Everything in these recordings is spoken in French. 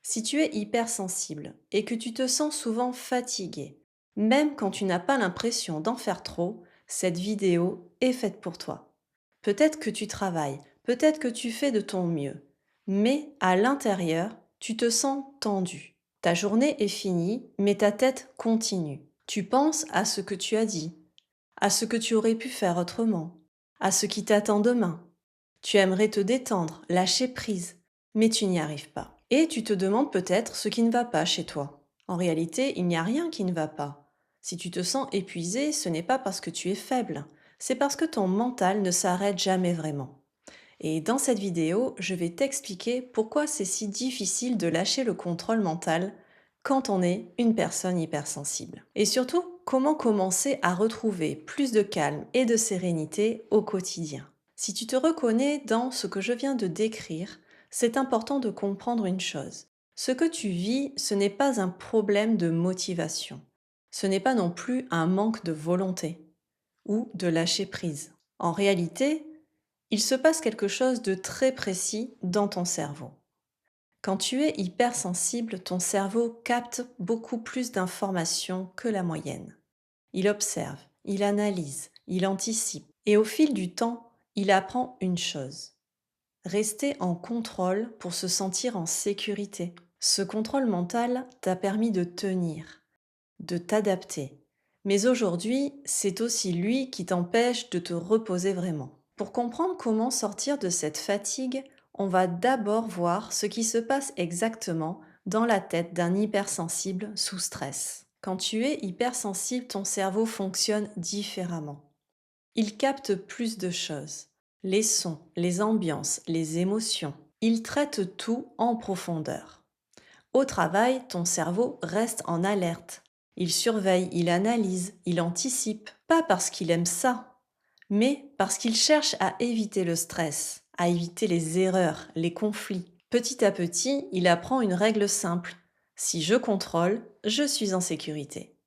Si tu es hypersensible et que tu te sens souvent fatigué, même quand tu n'as pas l'impression d'en faire trop, cette vidéo est faite pour toi. Peut-être que tu travailles, peut-être que tu fais de ton mieux, mais à l'intérieur, tu te sens tendu. Ta journée est finie, mais ta tête continue. Tu penses à ce que tu as dit, à ce que tu aurais pu faire autrement, à ce qui t'attend demain. Tu aimerais te détendre, lâcher prise, mais tu n'y arrives pas. Et tu te demandes peut-être ce qui ne va pas chez toi. En réalité, il n'y a rien qui ne va pas. Si tu te sens épuisé, ce n'est pas parce que tu es faible, c'est parce que ton mental ne s'arrête jamais vraiment. Et dans cette vidéo, je vais t'expliquer pourquoi c'est si difficile de lâcher le contrôle mental quand on est une personne hypersensible. Et surtout, comment commencer à retrouver plus de calme et de sérénité au quotidien. Si tu te reconnais dans ce que je viens de décrire, c'est important de comprendre une chose. Ce que tu vis, ce n'est pas un problème de motivation. Ce n'est pas non plus un manque de volonté ou de lâcher prise. En réalité, il se passe quelque chose de très précis dans ton cerveau. Quand tu es hypersensible, ton cerveau capte beaucoup plus d'informations que la moyenne. Il observe, il analyse, il anticipe. Et au fil du temps, il apprend une chose. Rester en contrôle pour se sentir en sécurité. Ce contrôle mental t'a permis de tenir, de t'adapter. Mais aujourd'hui, c'est aussi lui qui t'empêche de te reposer vraiment. Pour comprendre comment sortir de cette fatigue, on va d'abord voir ce qui se passe exactement dans la tête d'un hypersensible sous stress. Quand tu es hypersensible, ton cerveau fonctionne différemment. Il capte plus de choses. Les sons, les ambiances, les émotions. Il traite tout en profondeur. Au travail, ton cerveau reste en alerte. Il surveille, il analyse, il anticipe. Pas parce qu'il aime ça, mais parce qu'il cherche à éviter le stress, à éviter les erreurs, les conflits. Petit à petit, il apprend une règle simple. Si je contrôle, je suis en sécurité.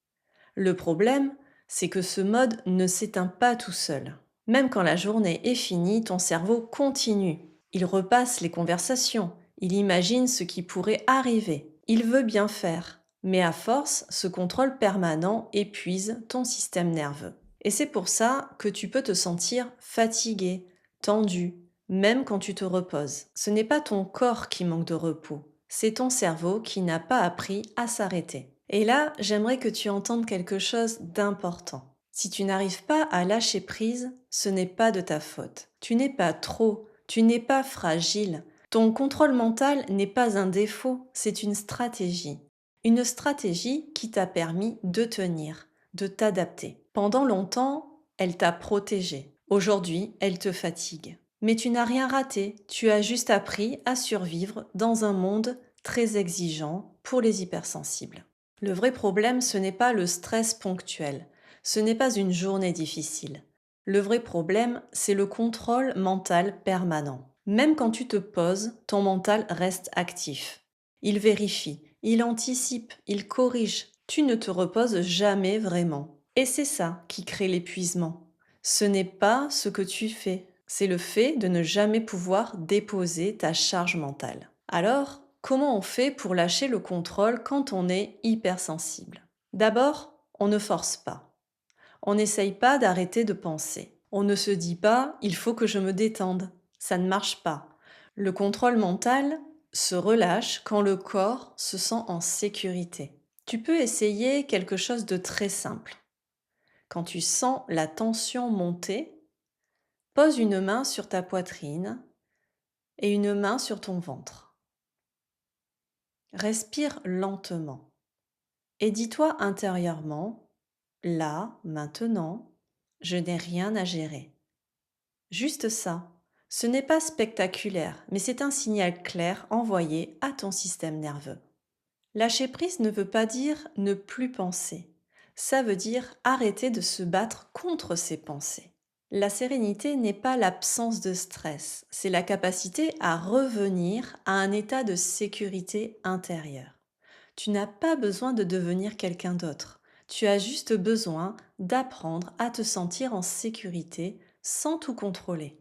Le problème, c'est que ce mode ne s'éteint pas tout seul. Même quand la journée est finie, ton cerveau continue. Il repasse les conversations, il imagine ce qui pourrait arriver. Il veut bien faire. Mais à force, ce contrôle permanent épuise ton système nerveux. Et c'est pour ça que tu peux te sentir fatigué, tendu, même quand tu te reposes. Ce n'est pas ton corps qui manque de repos, c'est ton cerveau qui n'a pas appris à s'arrêter. Et là, j'aimerais que tu entendes quelque chose d'important. Si tu n'arrives pas à lâcher prise, ce n'est pas de ta faute. Tu n'es pas trop, tu n'es pas fragile. Ton contrôle mental n'est pas un défaut, c'est une stratégie. Une stratégie qui t'a permis de tenir, de t'adapter. Pendant longtemps, elle t'a protégé. Aujourd'hui, elle te fatigue. Mais tu n'as rien raté, tu as juste appris à survivre dans un monde très exigeant pour les hypersensibles. Le vrai problème, ce n'est pas le stress ponctuel, ce n'est pas une journée difficile. Le vrai problème, c'est le contrôle mental permanent. Même quand tu te poses, ton mental reste actif. Il vérifie, il anticipe, il corrige. Tu ne te reposes jamais vraiment. Et c'est ça qui crée l'épuisement. Ce n'est pas ce que tu fais, c'est le fait de ne jamais pouvoir déposer ta charge mentale. Alors, comment on fait pour lâcher le contrôle quand on est hypersensible? D'abord, on ne force pas. On n'essaye pas d'arrêter de penser. On ne se dit pas il faut que je me détende. Ça ne marche pas. Le contrôle mental se relâche quand le corps se sent en sécurité. Tu peux essayer quelque chose de très simple. Quand tu sens la tension monter, pose une main sur ta poitrine et une main sur ton ventre. Respire lentement et dis-toi intérieurement, là, maintenant, je n'ai rien à gérer. Juste ça. Ce n'est pas spectaculaire, mais c'est un signal clair envoyé à ton système nerveux. Lâcher prise ne veut pas dire ne plus penser. Ça veut dire arrêter de se battre contre ses pensées. La sérénité n'est pas l'absence de stress, c'est la capacité à revenir à un état de sécurité intérieure. Tu n'as pas besoin de devenir quelqu'un d'autre. Tu as juste besoin d'apprendre à te sentir en sécurité sans tout contrôler.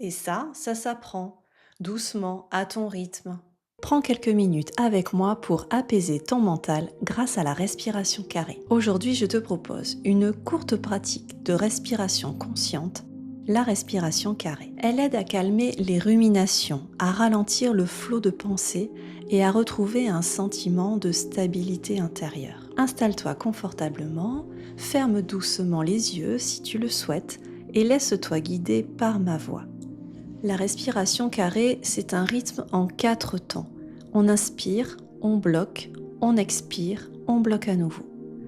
Et ça s'apprend, doucement, à ton rythme. Prends quelques minutes avec moi pour apaiser ton mental grâce à la respiration carrée. Aujourd'hui, je te propose une courte pratique de respiration consciente, la respiration carrée. Elle aide à calmer les ruminations, à ralentir le flot de pensées et à retrouver un sentiment de stabilité intérieure. Installe-toi confortablement, ferme doucement les yeux si tu le souhaites et laisse-toi guider par ma voix. La respiration carrée, c'est un rythme en 4 temps. On inspire, on bloque, on expire, on bloque à nouveau.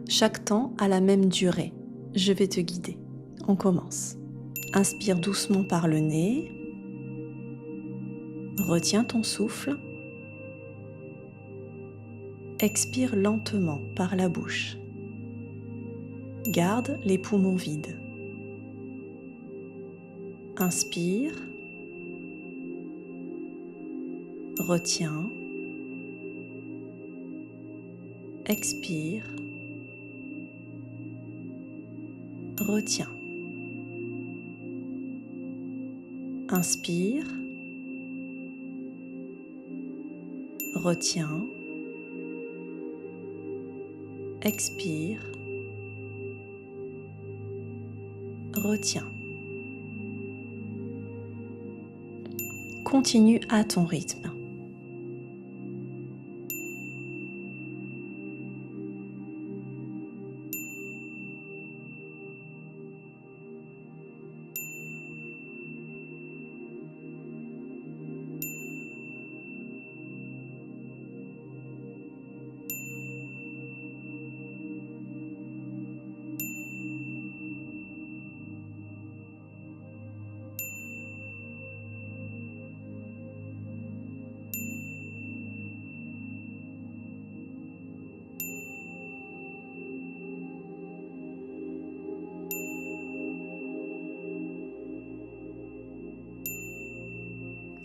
Chaque temps a la même durée. Je vais te guider. On commence. Inspire doucement par le nez. Retiens ton souffle. Expire lentement par la bouche. Garde les poumons vides. Inspire. Retiens. Expire. Retiens. Inspire. Retiens. Expire. Retiens. Continue à ton rythme.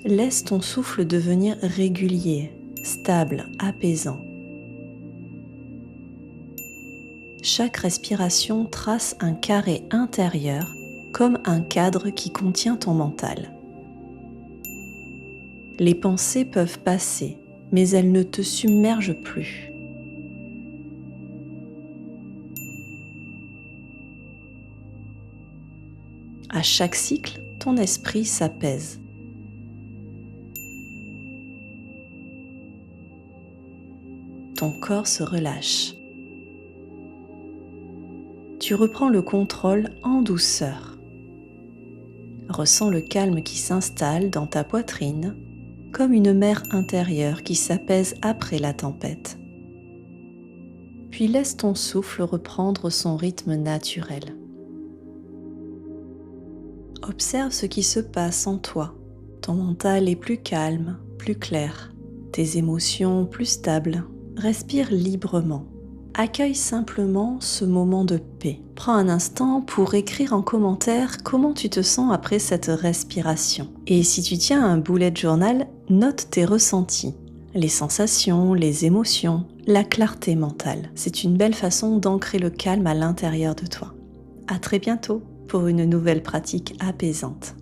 Laisse ton souffle devenir régulier, stable, apaisant. Chaque respiration trace un carré intérieur comme un cadre qui contient ton mental. Les pensées peuvent passer, mais elles ne te submergent plus. À chaque cycle, ton esprit s'apaise. Ton corps se relâche. Tu reprends le contrôle en douceur. Ressens le calme qui s'installe dans ta poitrine, comme une mer intérieure qui s'apaise après la tempête. Puis laisse ton souffle reprendre son rythme naturel. Observe ce qui se passe en toi. Ton mental est plus calme, plus clair, tes émotions plus stables. Respire librement. Accueille simplement ce moment de paix. Prends un instant pour écrire en commentaire comment tu te sens après cette respiration. Et si tu tiens un bullet journal, note tes ressentis, les sensations, les émotions, la clarté mentale. C'est une belle façon d'ancrer le calme à l'intérieur de toi. À très bientôt pour une nouvelle pratique apaisante.